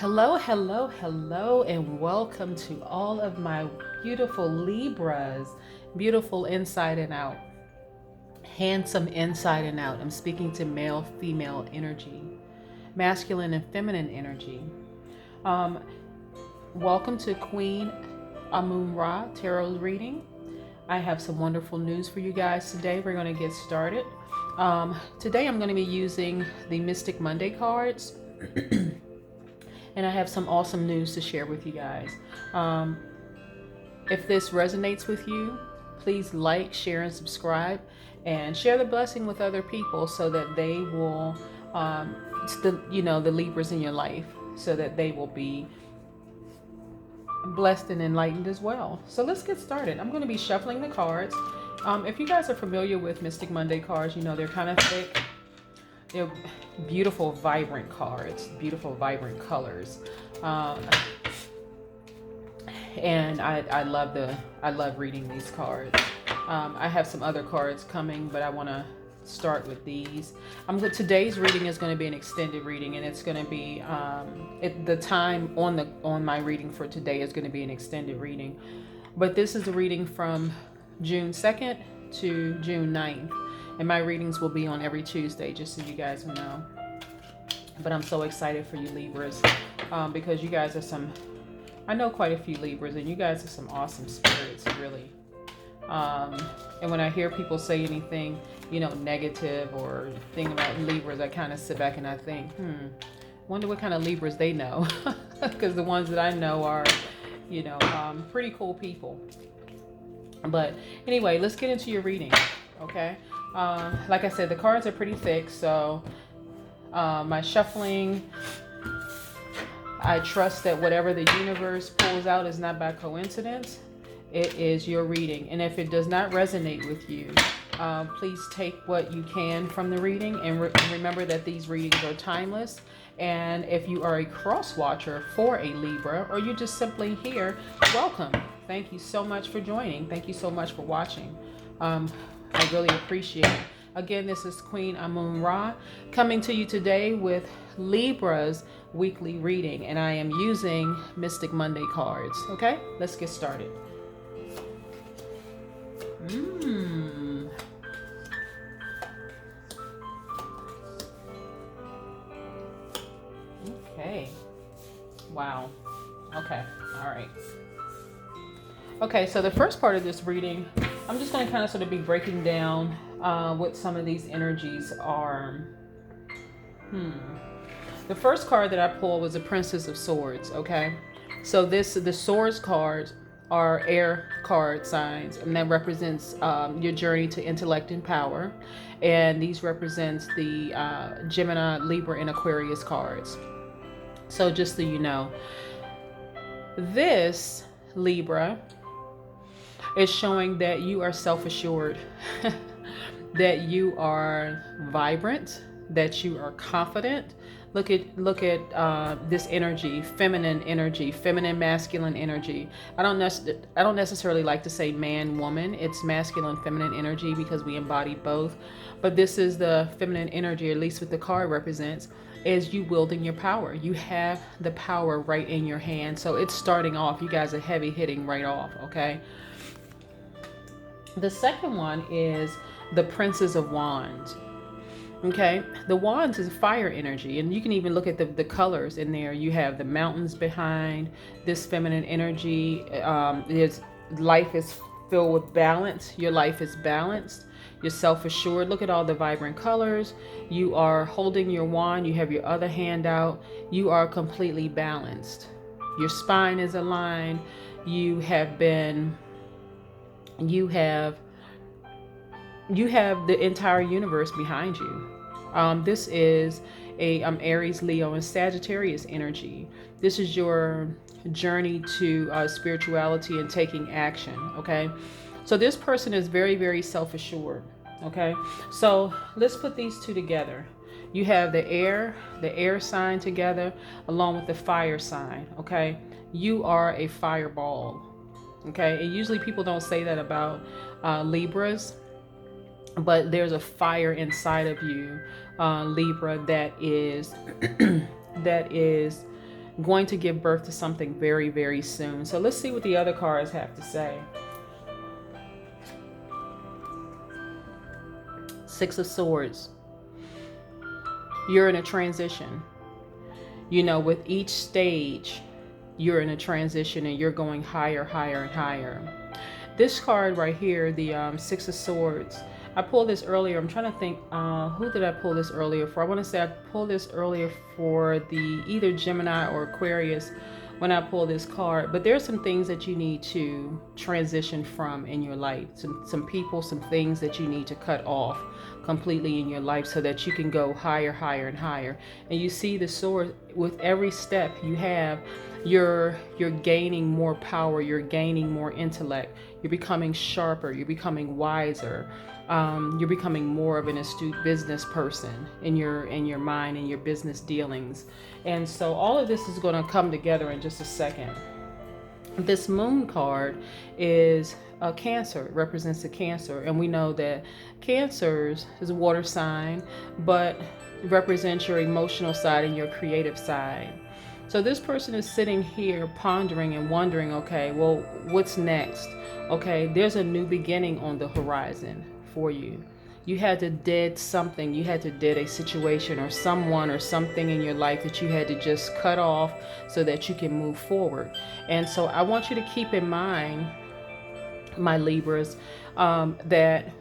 Hello, hello, hello, and welcome to all of my beautiful Libras. Beautiful inside and out, handsome inside and out. I'm speaking to male, female energy, masculine and feminine energy. Um, Welcome to Queen Amun Ra Tarot reading. I have some wonderful news for you guys today. We're going to get started. Today I'm going to be using the Mystic Monday cards. And I have some awesome news to share with you guys. If this resonates with you, please like, share, and subscribe, and share the blessing with other people so that they will, the Libras in your life, so that they will be blessed and enlightened as well. So let's get started. I'm going to be shuffling the cards. If you guys are familiar with Mystic Monday cards, you know they're kind of thick. They're beautiful, vibrant cards, beautiful, vibrant colors, and I love reading these cards. I have some other cards coming, but I want to start with these. Today's reading is going to be an extended reading, and it's going to be the time on my reading for today is going to be an extended reading, but this is a reading from June 2nd to June 9th. And my readings will be on every Tuesday, just so you guys know. But I'm so excited for you Libras, because you guys are I know quite a few Libras, and you guys are some awesome spirits, really. And when I hear people say anything, negative or thing about Libras, I kind of sit back and I think, wonder what kind of Libras they know. Because the ones that I know are, pretty cool people. But anyway, let's get into your reading, okay? Like I said, the cards are pretty thick, so my shuffling, I trust that whatever the universe pulls out is not by coincidence. It is your reading. And if it does not resonate with you, please take what you can from the reading, and remember that these readings are timeless. And if you are a cross watcher for a Libra, or you just simply here, welcome. Thank you so much for joining. Thank you so much for watching. I really appreciate it. Again, this is Queen Amun Ra coming to you today with Libra's weekly reading, and I am using Mystic Monday cards. Okay, let's get started. Okay. Wow. Okay. All right. Okay, so the first part of this reading, I'm just going to kind of sort of be breaking down what some of these energies are. The first card that I pulled was the Princess of Swords, okay? So the Swords cards are air card signs, and that represents your journey to intellect and power. And these represents the Gemini, Libra, and Aquarius cards. So just so you know, this Libra is showing that you are self-assured, that you are vibrant, that you are confident. Look at this energy, feminine, masculine energy. I don't necessarily like to say man, woman. It's masculine, feminine energy because we embody both. But this is the feminine energy, at least what the card represents, is you wielding your power. You have the power right in your hand. So it's starting off. You guys are heavy hitting right off, okay? The second one is the Princess of Wands. Okay, the Wands is fire energy, and you can even look at the colors in there. You have the mountains behind this feminine energy. Life is filled with balance. Your life is balanced. You're self-assured. Look at all the vibrant colors. You are holding your wand. You have your other hand out. You are completely balanced. Your spine is aligned. You have the entire universe behind you. This is a Aries, Leo, and Sagittarius energy. This is your journey to spirituality and taking action, okay? So this person is very, very self-assured, okay? So let's put these two together. You have the air sign together along with the fire sign, okay? You are a fireball. Okay, and usually people don't say that about Libras, but there's a fire inside of you, Libra, that is going to give birth to something very, very soon. So let's see what the other cards have to say. Six of Swords. You're in a transition. You know, with each stage, you're in a transition and you're going higher, higher, and higher. This card right here, the Six of Swords, I pulled this earlier. I'm trying to think, who did I pull this earlier for? I want to say I pulled this earlier for the either Gemini or Aquarius when I pulled this card. But there's some things that you need to transition from in your life. Some people, some things that you need to cut off completely in your life so that you can go higher, higher, and higher. And you see the sword, with every step you have, you're gaining more power, you're gaining more intellect, you're becoming sharper, you're becoming wiser. You're becoming more of an astute business person in your mind and your business dealings. And so all of this is going to come together in just a second. This moon card is a Cancer. It represents a Cancer. And we know that Cancers is a water sign, but represents your emotional side and your creative side. So this person is sitting here pondering and wondering, okay, well, what's next? Okay, there's a new beginning on the horizon for you. You had to dead something. You had to dead a situation or someone or something in your life that you had to just cut off so that you can move forward. And so I want you to keep in mind, my Libras, that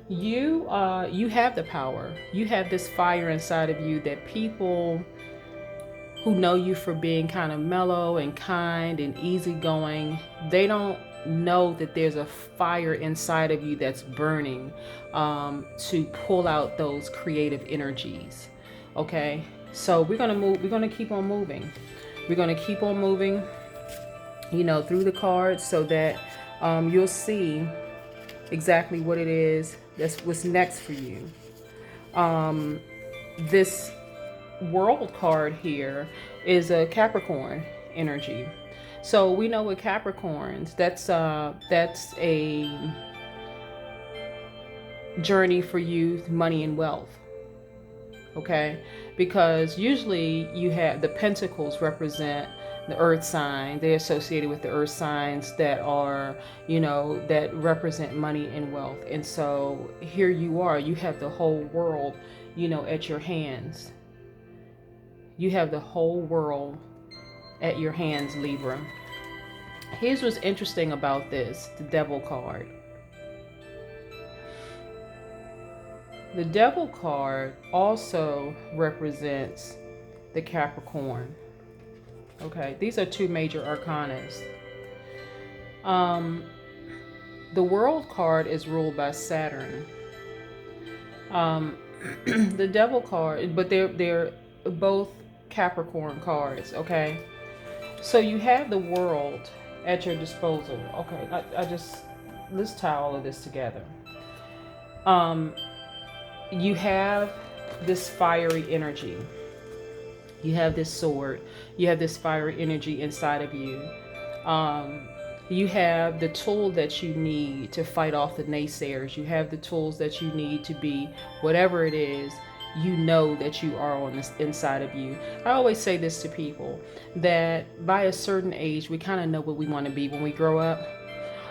you have the power. You have this fire inside of you that people who know you for being kind of mellow and kind and easygoing, they don't know that there's a fire inside of you that's burning to pull out those creative energies. Okay, so we're gonna move. We're gonna keep on moving. We're gonna keep on moving, you know, through the cards so that you'll see exactly what it is that's what's next for you. This World card here is a Capricorn energy. So we know with Capricorns, that's a journey for you, money and wealth. Okay, because usually you have the Pentacles represent the earth sign. They're associated with the earth signs that are, you know, that represent money and wealth. And so here you are, you have the whole world, you know, at your hands. You have the whole world at your hands, Libra. Here's what's interesting about this, the Devil card. The Devil card also represents the Capricorn. Okay, these are two major arcanas. The World card is ruled by Saturn. The Devil card, but they're both Capricorn cards. Okay, so you have the world at your disposal. Okay, let's tie all of this together. You have this fiery energy, you have this sword, you have this fiery energy inside of you. You have the tool that you need to fight off the naysayers. You have the tools that you need to be whatever it is you know that you are on this inside of you. I always say this to people, that by a certain age, we kind of know what we want to be when we grow up.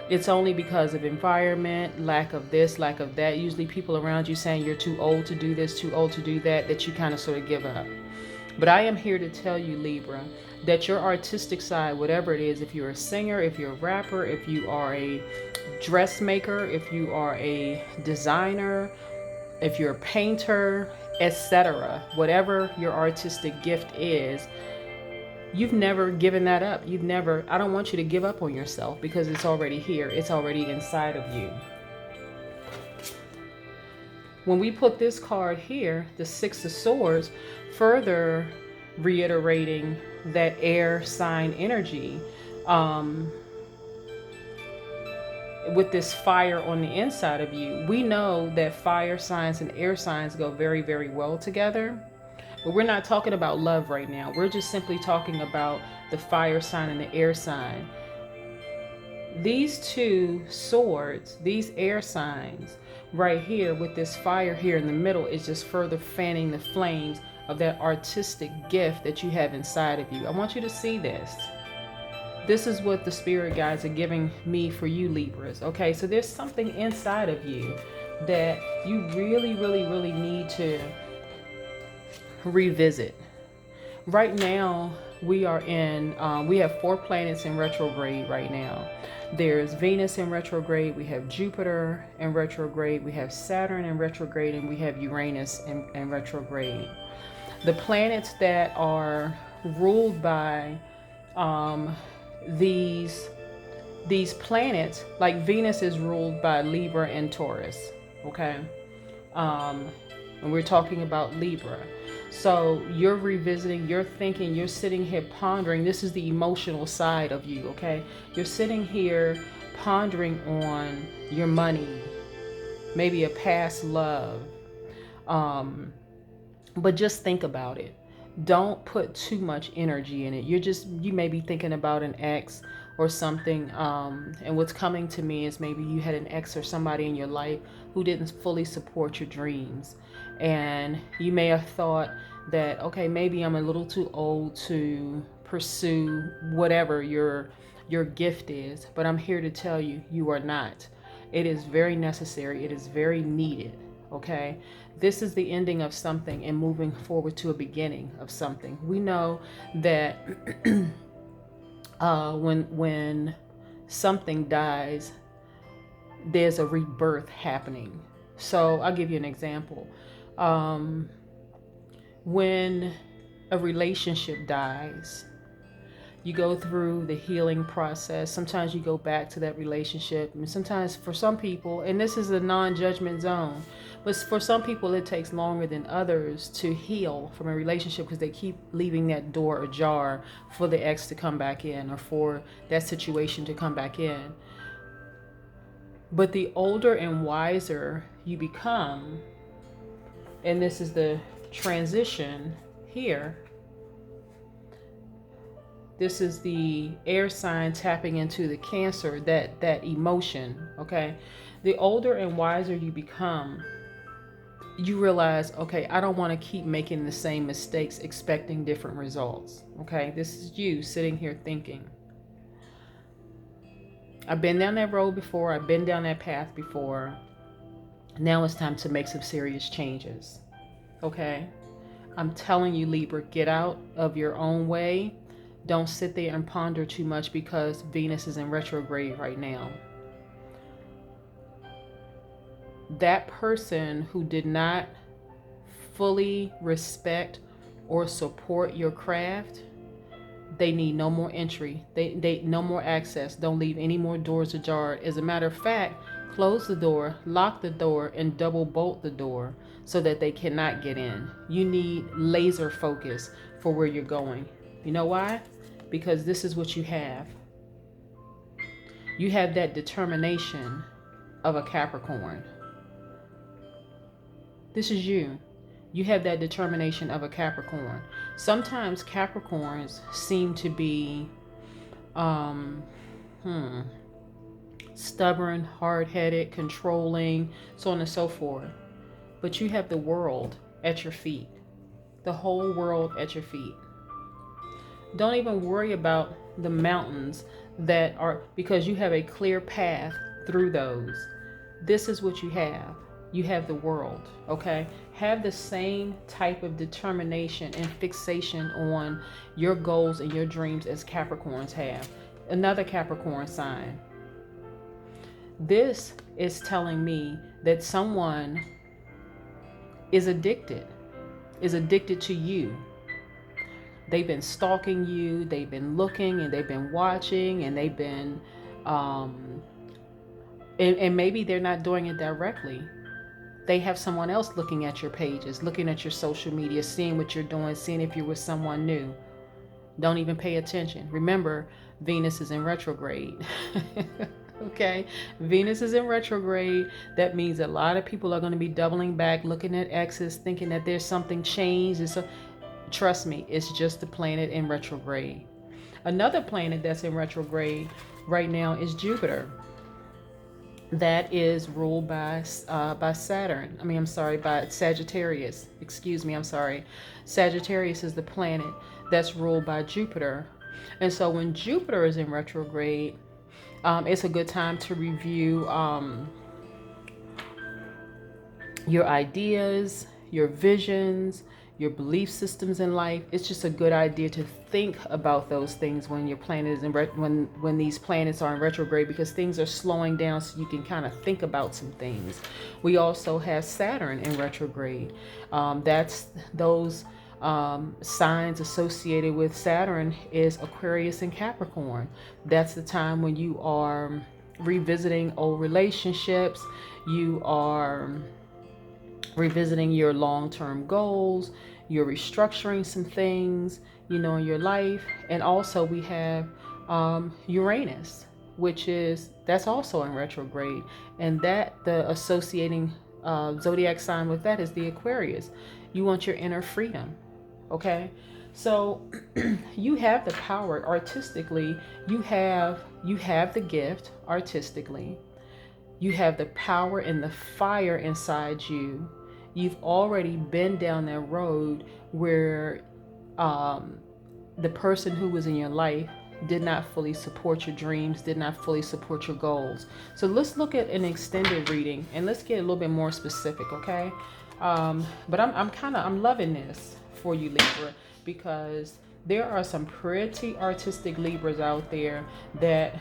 It's only because of environment, lack of this, lack of that. Usually people around you saying you're too old to do this, too old to do that, that you kind of sort of give up. But I am here to tell you, Libra, that your artistic side, whatever it is, if you're a singer, if you're a rapper, if you are a dressmaker, if you are a designer, if you're a painter, etc., whatever your artistic gift is, you've never given that up. I don't want you to give up on yourself, because it's already here. It's already inside of you. When we put this card here, the Six of Swords, further reiterating that air sign energy, with this fire on the inside of you. We know that fire signs and air signs go very, very well together. But we're not talking about love right now. We're just simply talking about the fire sign and the air sign. These two swords, these air signs right here with this fire here in the middle, is just further fanning the flames of that artistic gift that you have inside of you. I want you to see this. This is what the spirit guides are giving me for you, Libras. Okay, so there's something inside of you that you really, really, really need to revisit. Right now, we are in, we have 4 planets in retrograde right now. There's Venus in retrograde, we have Jupiter in retrograde, we have Saturn in retrograde, and we have Uranus in retrograde. The planets that are ruled by these planets, like Venus is ruled by Libra and Taurus, okay? And we're talking about Libra. So you're revisiting, you're thinking, you're sitting here pondering. This is the emotional side of you, okay? You're sitting here pondering on your money, maybe a past love. But just think about it. Don't put too much energy in it. You may be thinking about an ex or something. And what's coming to me is maybe you had an ex or somebody in your life who didn't fully support your dreams. And you may have thought that, okay, maybe I'm a little too old to pursue whatever your gift is. But I'm here to tell you, you are not. It is very necessary. It is very needed. Okay, this is the ending of something and moving forward to a beginning of something. We know that when something dies, there's a rebirth happening. So I'll give you an example. When a relationship dies, you go through the healing process. Sometimes you go back to that relationship. And sometimes for some people, and this is a non-judgment zone, but for some people it takes longer than others to heal from a relationship because they keep leaving that door ajar for the ex to come back in or for that situation to come back in. But the older and wiser you become, and this is the transition here, this is the air sign tapping into the Cancer, that emotion, okay? The older and wiser you become, you realize, okay, I don't want to keep making the same mistakes expecting different results, okay? This is you sitting here thinking, I've been down that road before, I've been down that path before. Now it's time to make some serious changes, okay? I'm telling you, Libra, get out of your own way. Don't sit there and ponder too much because Venus is in retrograde right now. That person who did not fully respect or support your craft, they need no more entry. They no more access. Don't leave any more doors ajar. As a matter of fact, close the door, lock the door, and double bolt the door so that they cannot get in. You need laser focus for where you're going. You know why? Because this is what you have. You have that determination of a Capricorn. This is you. You have that determination of a Capricorn. Sometimes Capricorns seem to be stubborn, hard-headed, controlling, so on and so forth. But you have the world at your feet. The whole world at your feet. Don't even worry about the mountains that are, because you have a clear path through those. This is what you have. You have the world, okay? Have the same type of determination and fixation on your goals and your dreams as Capricorns have. Another Capricorn sign. This is telling me that someone is addicted to you. They've been stalking you, they've been looking, and they've been watching, and they've been, and maybe they're not doing it directly. They have someone else looking at your pages, looking at your social media, seeing what you're doing, seeing if you're with someone new. Don't even pay attention. Remember, Venus is in retrograde. Okay, Venus is in retrograde. That means a lot of people are going to be doubling back, looking at exes, thinking that there's something changed. Trust me, it's just the planet in retrograde. Another planet that's in retrograde right now is Jupiter. that is ruled by Saturn. I mean, I'm sorry, by Sagittarius. Excuse me, I'm sorry. Sagittarius is the planet that's ruled by Jupiter. And so when Jupiter is in retrograde, it's a good time to review your ideas, your visions, your belief systems in life. It's just a good idea to think about those things when your planet is in when these planets are in retrograde, because things are slowing down, so you can kind of think about some things. We also have Saturn in retrograde. That's those signs associated with Saturn is Aquarius and Capricorn. That's the time when you are revisiting old relationships. You are revisiting your long-term goals. You're restructuring some things, in your life. And also we have Uranus, that's also in retrograde, and that the associating zodiac sign with that is the Aquarius. You want your inner freedom. Okay, so you have the power artistically. You have the gift artistically. You have the power and the fire inside you. You've already been down that road where the person who was in your life did not fully support your dreams, did not fully support your goals. So let's look at an extended reading and let's get a little bit more specific, okay? But I'm loving this for you, Libra, because there are some pretty artistic Libras out there that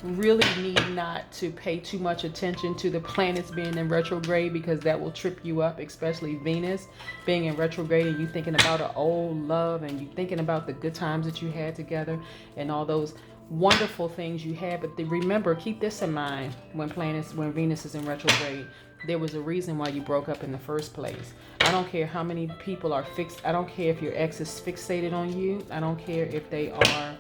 really need not to pay too much attention to the planets being in retrograde, because that will trip you up, especially Venus being in retrograde and you thinking about an old love and you thinking about the good times that you had together and all those wonderful things you had. But remember, keep this in mind, when Venus is in retrograde, there was a reason why you broke up in the first place. I don't care how many people are fixed. I don't care if your ex is fixated on you. I don't care if they are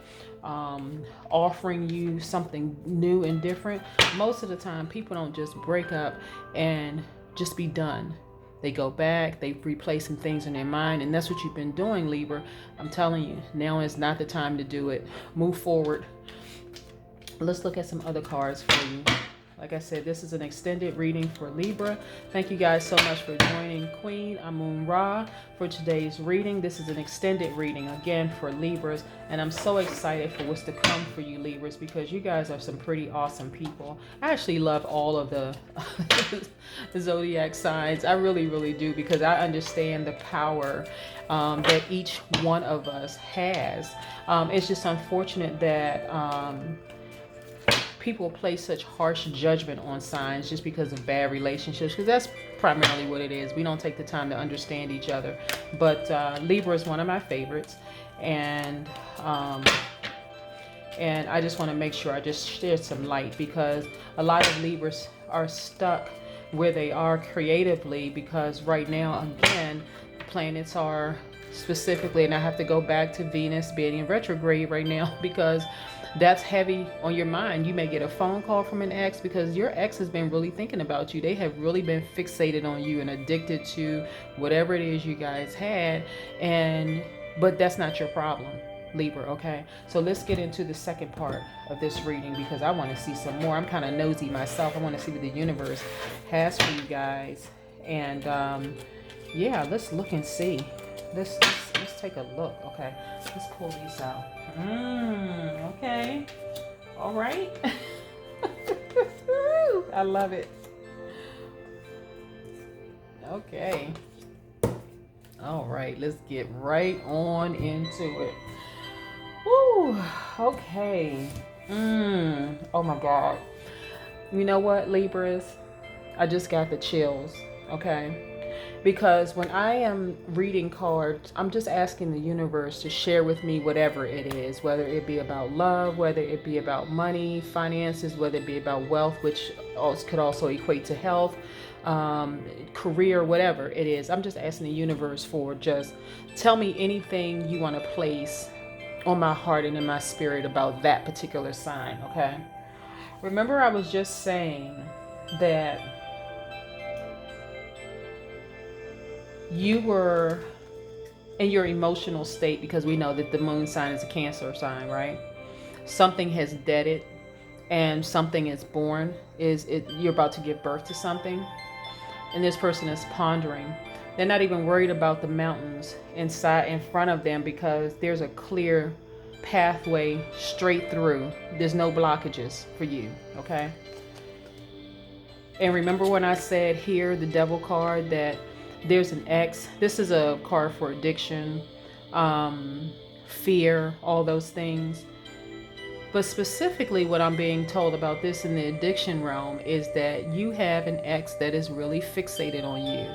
offering you something new and different. Most of the time, people don't just break up and just be done. They go back, they replay some things in their mind, and that's what you've been doing, Libra. I'm telling you, now is not the time to do it. Move forward. Let's look at some other cards for you. Like I said, this is an extended reading for Libra. Thank you guys so much for joining Queen Amun Ra for today's reading. This is an extended reading, again, for Libras. And I'm so excited for what's to come for you, Libras, because you guys are some pretty awesome people. I actually love all of the zodiac signs. I really, really do, because I understand the power that each one of us has. It's just unfortunate that people place such harsh judgment on signs just because of bad relationships, because that's primarily what it is. We don't take the time to understand each other. But Libra is one of my favorites, and I just want to make sure I just shed some light, because a lot of Libras are stuck where they are creatively, because right now, again, the planets are specifically, and I have to go back to Venus being in retrograde right now, because that's heavy on your mind. You may get a phone call from an ex, because your ex has been really thinking about you. They have really been fixated on you and addicted to whatever it is you guys had, but that's not your problem, Libra, okay? So let's get into the second part of this reading, because I want to see some more. I'm kind of nosy myself. I want to see what the universe has for you guys. And yeah, let's look and see. Let's take a look. Okay, let's pull these out. Okay. All right. I love it. Okay. All right, let's get right on into it. Woo. Okay. Oh my God. You know what, Libras? I just got the chills. Okay. Because when I am reading cards, I'm just asking the universe to share with me whatever it is, whether it be about love, whether it be about money, finances, whether it be about wealth, which could also equate to health, career, whatever it is. I'm just asking the universe for just tell me anything you want to place on my heart and in my spirit about that particular sign, okay? Remember, I was just saying that you were in your emotional state, because we know that the moon sign is a Cancer sign, right? Something has deaded and something is born, you're about to give birth to something, and this person is pondering. They're not even worried about the mountains in front of them, because there's a clear pathway straight through. There's no blockages for you, okay? And remember when I said here, the devil card, that there's an X. This is a card for addiction, fear, all those things. But specifically what I'm being told about this in the addiction realm is that you have an ex that is really fixated on you.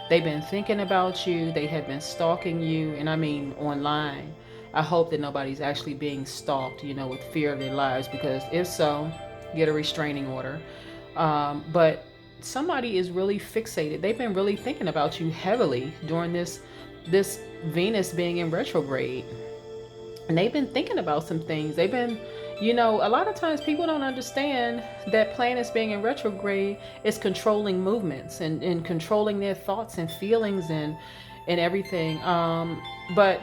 They've been thinking about you. They have been stalking you. And I mean online. I hope that nobody's actually being stalked, with fear of their lives, because if so, get a restraining order. But somebody is really fixated. They've been really thinking about you heavily during this Venus being in retrograde. And they've been thinking about some things. They've been, a lot of times people don't understand that planets being in retrograde is controlling movements and controlling their thoughts and feelings and everything. But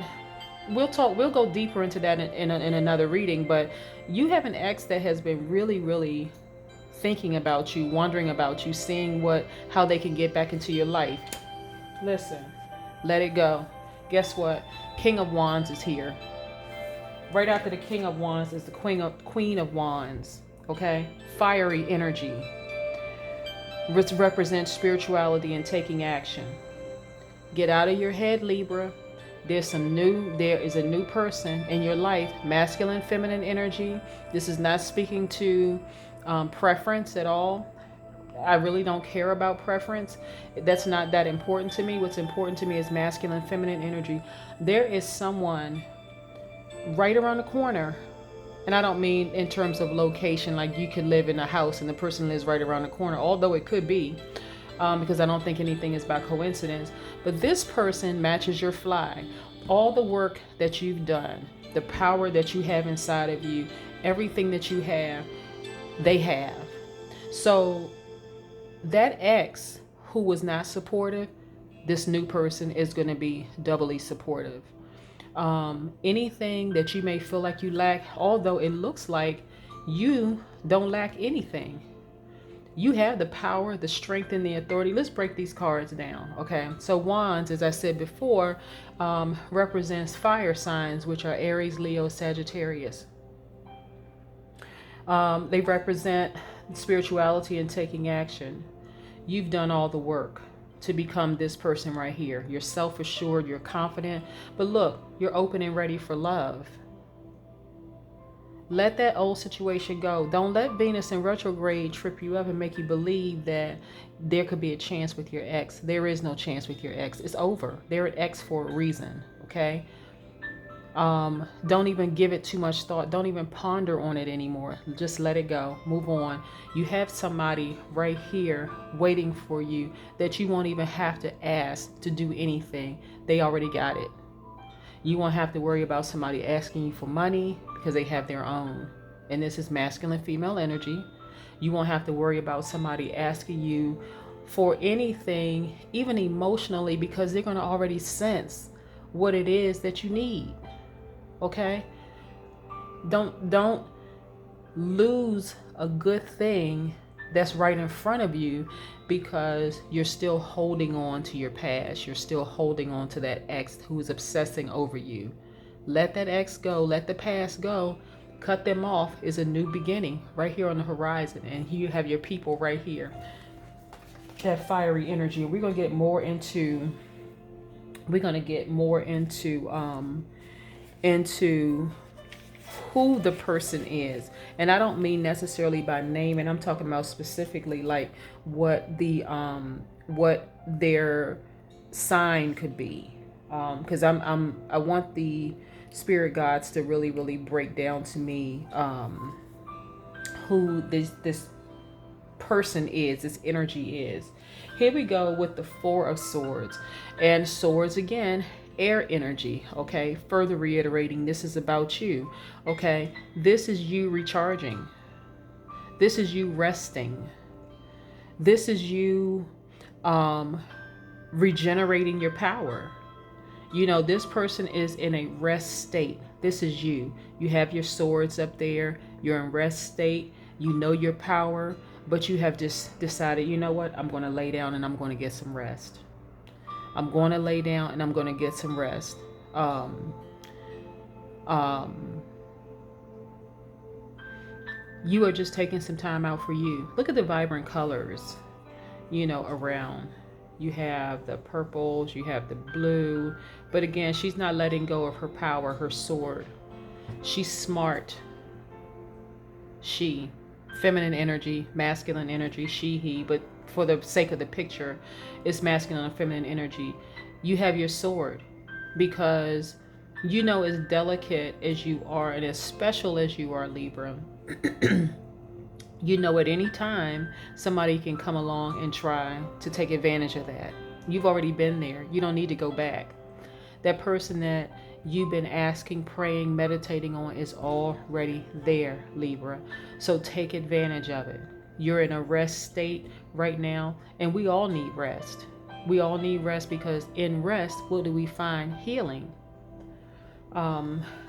we'll go deeper into that in another reading. But you have an ex that has been really, really thinking about you, wondering about you, seeing how they can get back into your life. Listen, let it go. Guess what? King of Wands is here. Right after the King of Wands is the Queen of Wands. Okay? Fiery energy. Which represents spirituality and taking action. Get out of your head, Libra. There is a new person in your life. Masculine, feminine energy. This is not speaking to preference at all. I really don't care about preference. That's not that important to me. What's important to me is masculine, feminine energy. There is someone right around the corner, and I don't mean in terms of location, like you could live in a house and the person lives right around the corner, although it could be, because I don't think anything is by coincidence. But this person matches your flag. All the work that you've done, the power that you have inside of you, everything that you have, they have. So that ex who was not supportive, this new person is going to be doubly supportive. Anything that you may feel like you lack, although it looks like you don't lack anything. You have the power, the strength, and the authority. Let's break these cards down, okay? So Wands, as I said before, represents fire signs, which are Aries, Leo, Sagittarius. They represent spirituality and taking action. You've done all the work to become this person right here. You're self-assured, you're confident, but look, you're open and ready for love. Let that old situation go. Don't let Venus in retrograde trip you up and make you believe that there could be a chance with your ex. There is no chance with your ex. It's over. They're an ex for a reason, okay? Don't even give it too much thought. Don't even ponder on it anymore. Just let it go. Move on. You have somebody right here waiting for you that you won't even have to ask to do anything. They already got it. You won't have to worry about somebody asking you for money because they have their own. And this is masculine, female energy. You won't have to worry about somebody asking you for anything, even emotionally, because they're going to already sense what it is that you need. Okay? Don't lose a good thing that's right in front of you because you're still holding on to your past. You're still holding on to that ex who's obsessing over you. Let that ex go. Let the past go. Cut them off. Is a new beginning right here on the horizon. And you have your people right here. That fiery energy. We're going to get more into who the person is. And I don't mean necessarily by name, and I'm talking about specifically like what their sign could be. Because I want the spirit guides to really break down to me who this person is, this energy is. Here we go with the Four of Swords. And swords again, air energy, okay? Further reiterating, this is about you, okay? This is you recharging. This is you resting. This is you regenerating your power. You know, this person is in a rest state. This is you. You have your swords up there. You're in rest state. You know your power, but you have just decided, you know what? I'm going to lay down and I'm going to get some rest. I'm going to lay down and I'm going to get some rest. You are just taking some time out for you. Look at the vibrant colors, around. You have the purples, you have the blue. But again, she's not letting go of her power, her sword. She's smart. She. Feminine energy, masculine energy, she, he. But for the sake of the picture, it's masculine and feminine energy. You have your sword because as delicate as you are and as special as you are, Libra, at any time somebody can come along and try to take advantage of that. You've already been there. You don't need to go back. That person that you've been asking, praying, meditating on is already there, Libra. So take advantage of it. You're in a rest state right now, and we all need rest. We all need rest because in rest, what do we find? Healing.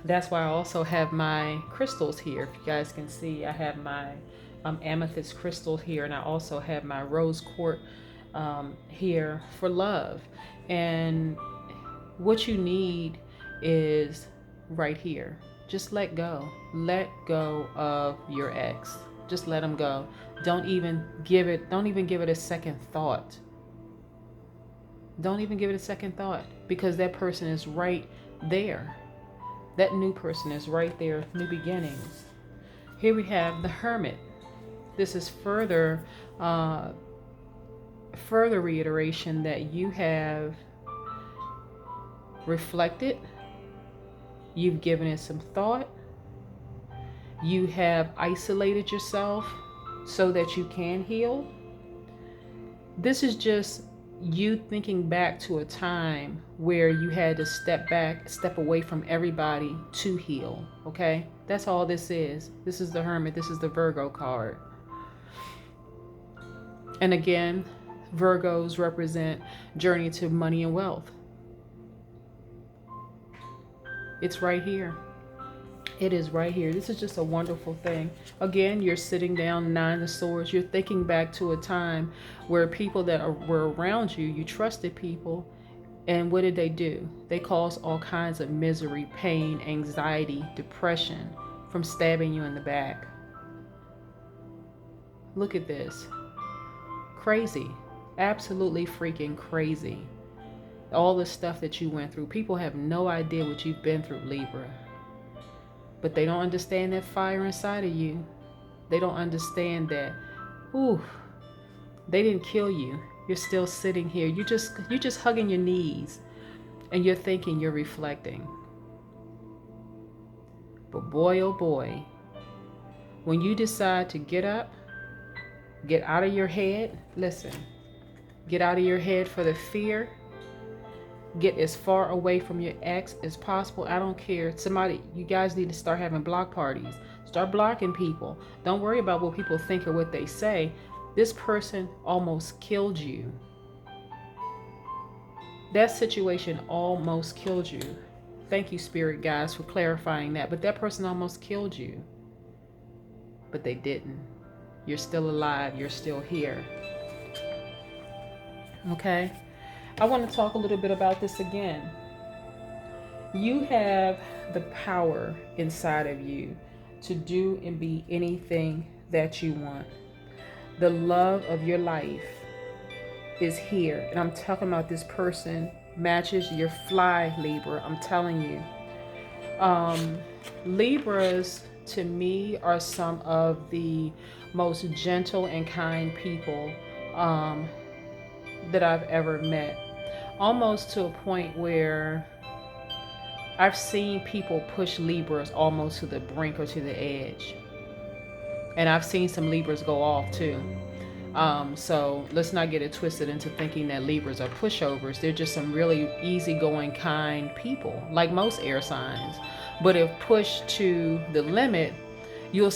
That's why I also have my crystals here. If you guys can see, I have my amethyst crystal here, and I also have my rose quartz here for love. And what you need is right here. Just let go. Let go of your ex. Just let him go. Don't even give it a second thought. Don't even give it a second thought, because that person is right there. That new person is right there. New beginnings. Here we have the Hermit. This is further reiteration that you have reflected. You've given it some thought. You have isolated yourself so that you can heal. This is just you thinking back to a time where you had to step away from everybody to heal. Okay? That's all this is. This is the Hermit. This is the Virgo card. And again, Virgos represent journey to money and wealth. It's right here. It is right here. This is just a wonderful thing. Again, you're sitting down, Nine of Swords. You're thinking back to a time where people that were around you, you trusted people, and what did they do? They caused all kinds of misery, pain, anxiety, depression from stabbing you in the back. Look at this. Crazy. Absolutely freaking crazy. All the stuff that you went through. People have no idea what you've been through, Libra. But they don't understand that fire inside of you. They don't understand that, they didn't kill you. You're still sitting here. You're just hugging your knees. And you're thinking, you're reflecting. But boy, oh boy, when you decide to get up, get out of your head, listen, get out of your head for the fear. Get as far away from your ex as possible. I don't care. You guys need to start having block parties. Start blocking people. Don't worry about what people think or what they say. This person almost killed you. That situation almost killed you. Thank you, Spirit guys, for clarifying that. But that person almost killed you. But they didn't. You're still alive. You're still here. Okay? I want to talk a little bit about this again. You have the power inside of you to do and be anything that you want. The love of your life is here. And I'm talking about this person matches your fly, Libra. I'm telling you. Libras, to me, are some of the most gentle and kind people that I've ever met. Almost to a point where I've seen people push Libras almost to the brink or to the edge. And I've seen some Libras go off too. So let's not get it twisted into thinking that Libras are pushovers. They're just some really easygoing, kind people, like most air signs. But if pushed to the limit, you'll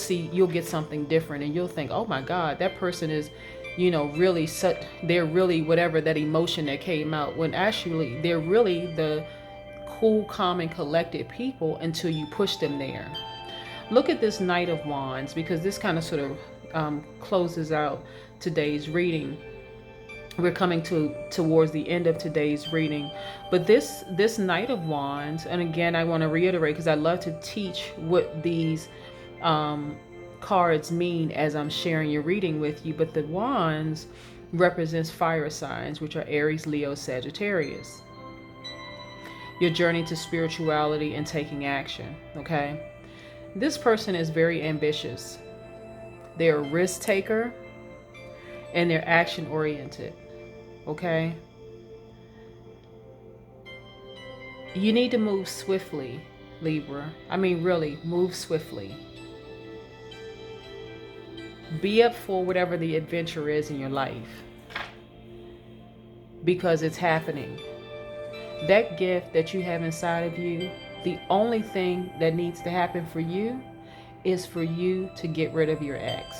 get something different, and you'll think, oh my God, that person is, they're really whatever that emotion that came out, when actually they're really the cool, calm, and collected people until you push them there. Look at this Knight of Wands, because this kind of sort of closes out today's reading. We're coming towards the end of today's reading, but this Knight of Wands, and again I want to reiterate because I love to teach what these cards mean as I'm sharing your reading with you, but the Wands represents fire signs, which are Aries, Leo, Sagittarius. Your journey to spirituality and taking action. Okay, this person is very ambitious. They're a risk taker and they're action oriented. Okay, you need to move swiftly, Libra. I mean, really move swiftly. Be up for whatever the adventure is in your life, because it's happening. That gift that you have inside of you, the only thing that needs to happen for you is for you to get rid of your ex.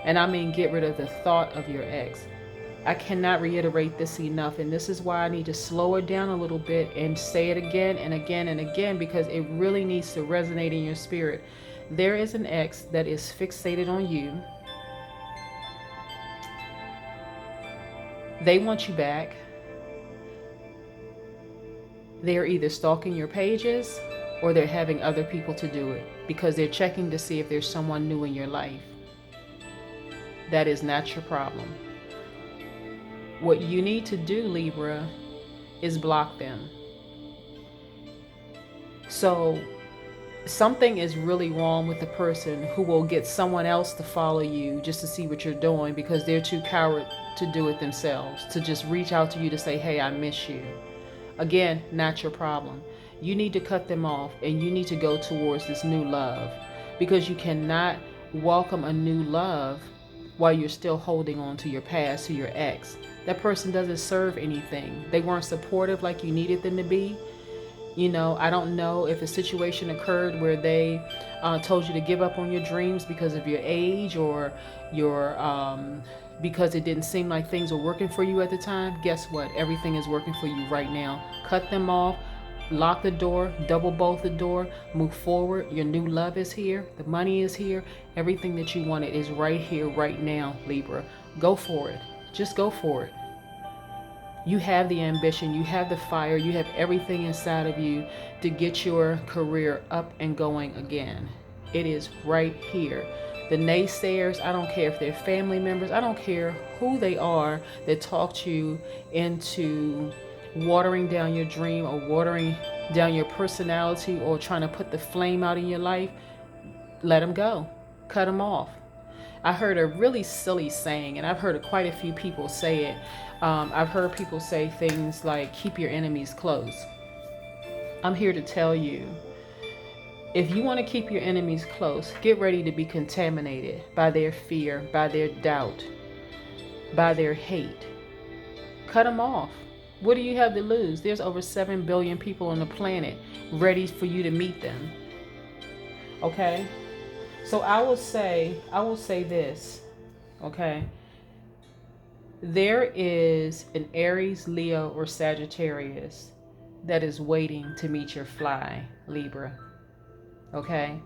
And I mean get rid of the thought of your ex. I cannot reiterate this enough, and this is why I need to slow it down a little bit and say it again and again and again, because it really needs to resonate in your spirit. There is an ex that is fixated on you. They want you back. They're either stalking your pages or they're having other people to do it, because they're checking to see if there's someone new in your life. That is not your problem. What you need to do, Libra, is block them. So something is really wrong with the person who will get someone else to follow you just to see what you're doing, because they're too coward to do it themselves, to just reach out to you to say, hey, I miss you. Again, not your problem. You need to cut them off, and you need to go towards this new love, because you cannot welcome a new love while you're still holding on to your past, to your ex. That person doesn't serve anything. They weren't supportive like you needed them to be. You know, I don't know if a situation occurred where they told you to give up on your dreams because of your age, or your because it didn't seem like things were working for you at the time. Guess what? Everything is working for you right now. Cut them off. Lock the door, double bolt the door, move forward. Your new love is here. The money is here. Everything that you wanted is right here, right now, Libra. Go for it. Just go for it. You have the ambition, you have the fire, you have everything inside of you to get your career up and going again. It is right here. The naysayers, I don't care if they're family members, I don't care who they are that talked you into watering down your dream or watering down your personality or trying to put the flame out in your life. Let them go. Cut them off. I heard a really silly saying, and I've heard quite a few people say it. I've heard people say things like, keep your enemies close. I'm here to tell you, if you want to keep your enemies close, get ready to be contaminated by their fear, by their doubt, by their hate. Cut them off. What do you have to lose? There's over 7 billion people on the planet ready for you to meet them. Okay? So I will say this, okay? There is an Aries, Leo, or Sagittarius that is waiting to meet your fly, Libra. Okay?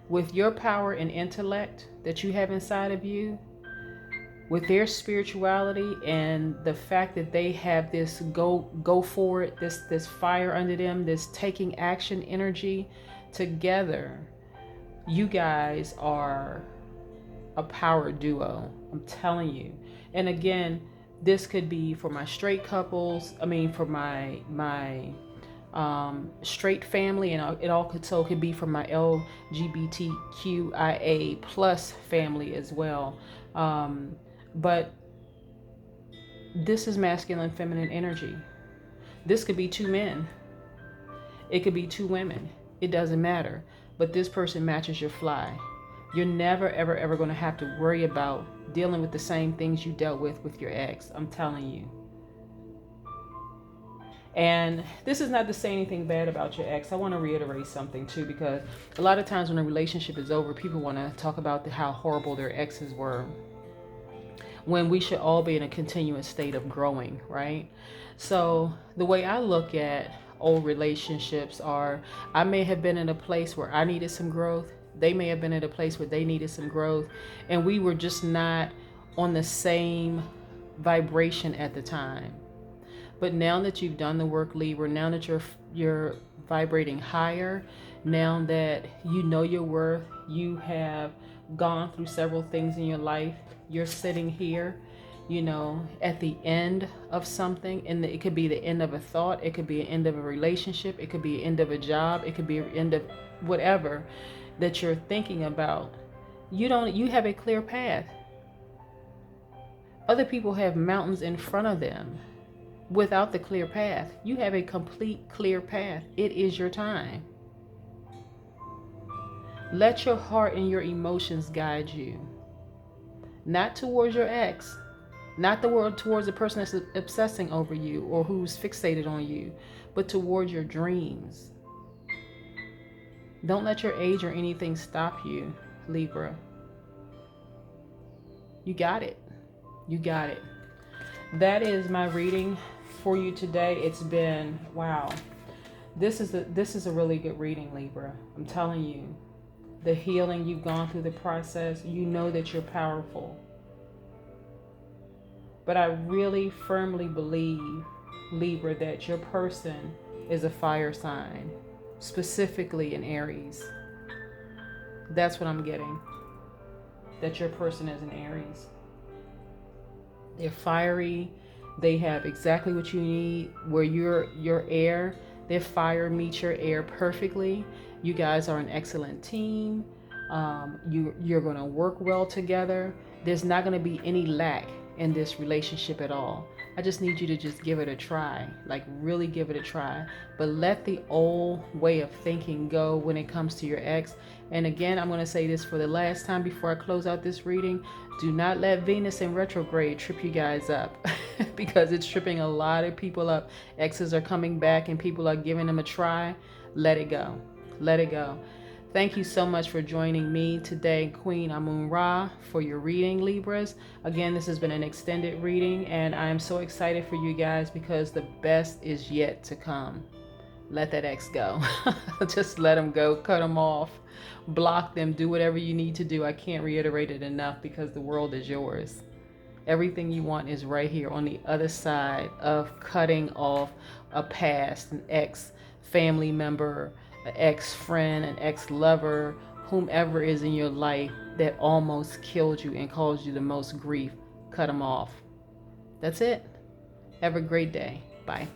With your power and intellect that you have inside of you, with their spirituality and the fact that they have this go for it, this fire under them, this taking action energy together, you guys are a power duo. I'm telling you. And again, this could be for my straight couples. I mean, for my straight family, and it also could be for my LGBTQIA plus family as well. But this is masculine, feminine energy. This could be 2 men. It could be 2 women. It doesn't matter. But this person matches your fly. You're never, ever, ever going to have to worry about dealing with the same things you dealt with your ex. I'm telling you. And this is not to say anything bad about your ex. I want to reiterate something too, because a lot of times when a relationship is over, people want to talk about how horrible their exes were, when we should all be in a continuous state of growing, right? So the way I look at old relationships are, I may have been in a place where I needed some growth. They may have been at a place where they needed some growth, and we were just not on the same vibration at the time. But now that you've done the work, Libra, now that you're vibrating higher, now that you know your worth, you have gone through several things in your life, you're sitting here, you know, at the end of something, and it could be the end of a thought, it could be an end of a relationship, it could be an end of a job, it could be an end of whatever that you're thinking about. You have a clear path. Other people have mountains in front of them without the clear path. You have a complete clear path. It is your time. Let your heart and your emotions guide you. Not towards your ex, not the world towards the person that's obsessing over you or who's fixated on you, but towards your dreams. Don't let your age or anything stop you, Libra. You got it. You got it. That is my reading for you today. It's been, wow. This is a really good reading, Libra. I'm telling you. The healing, you've gone through the process. You know that you're powerful. But I really firmly believe, Libra, that your person is a fire sign, specifically in Aries. That's what I'm getting. That your person is an Aries. They're fiery. They have exactly what you need. Where your air, their fire meets your air perfectly. You guys are an excellent team. You're going to work well together. There's not going to be any lack in this relationship at all. I just need you to just give it a try, like really give it a try. But let the old way of thinking go when it comes to your ex. And again, I'm going to say this for the last time before I close out this reading. Do not let Venus in retrograde trip you guys up because it's tripping a lot of people up. Exes are coming back and people are giving them a try. Let it go. Let it go. Thank you so much for joining me today, Queen Amun Ra, for your reading, Libras. Again, this has been an extended reading, and I am so excited for you guys because the best is yet to come. Let that ex go. Just let them go. Cut them off. Block them. Do whatever you need to do. I can't reiterate it enough because the world is yours. Everything you want is right here on the other side of cutting off a past, an ex family member, an ex-friend, an ex-lover, whomever is in your life that almost killed you and caused you the most grief. Cut them off. That's it. Have a great day. Bye.